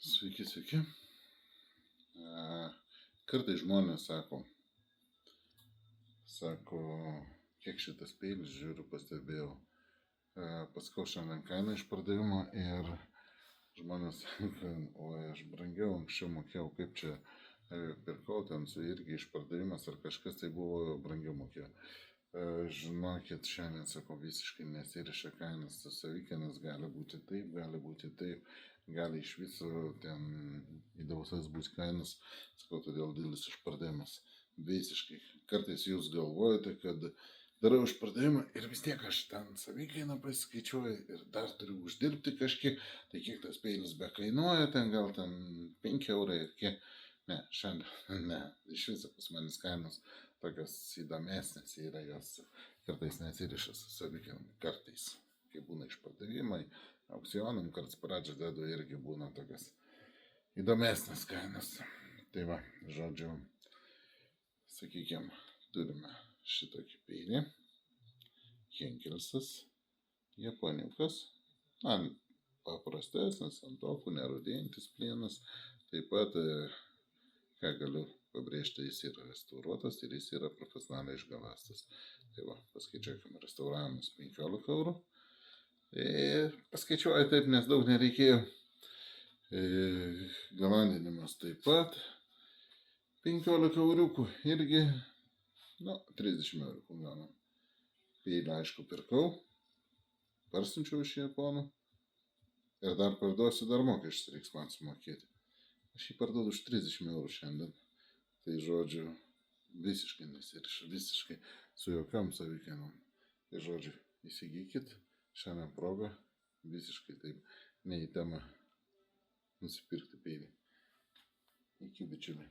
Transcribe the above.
Sveiki, sveiki. Kartais žmonės sako, kiek šitas peilis, žiūriu, pastebėjau. Paskau šiandien kainą išpardavimo ir žmonės sako, oi, aš brangiau anksčiau mokėjau, kaip čia pirkau, ten su irgi išpardavimas ar kažkas tai buvo brangiau mokėjau. Žinokit, šiandien, sako, visiškai nesiriša kainas, tas savikainas gali būti taip, gali iš viso ten įdausas bus kainas, sakau, todėl didelis išpardavimas. Visiškai. Kartais jūs galvojate, kad darau išpardavimą ir vis tiek aš ten savikainą pasiskaičiuoju ir dar turiu uždirbti kažkiek, tai kiek tas peilis be kainuoja, ten gal ten 5 eurai ir kiek. Ne, šiandien, ne, iš viso pas manis kainos tokios įdomesnės yra, jos kartais nesiriša su savikainom, kartais, kai būna išpardavimai, aukcionam, kartais pradžią dedu irgi būna tokios įdomesnės kainos. Tai va, žodžiu, sakykime, turime šitokį peilį, Henkelsas, japoniukas, paprastesnis, ant tokų nerudėjantis plienas, taip pat ką galiu pabrėžti, jis yra restauruotas ir jis yra profesionaliai išgalastas. Tai va, paskaičiuokime, restauravimas 15 eurų. Paskaičiuoju taip, nes daug nereikėjo. Galandinimas taip pat 15 euriukų irgi, 30 euriukų gaunam. Peilį, aišku, pirkau, parsinčiau iš Japonų ir dar parduosiu, dar mokesčius reiks man sumokėti. Aš jį parduodu už 30 eurų šiandien. Tai žodžiu, visiškai nesiriša, visiškai su jokiom savikainom. Tai žodžiu, įsigykit, šiandien proga, visiškai taip ne į temą nusipirkti peilį. Iki bičiuliai.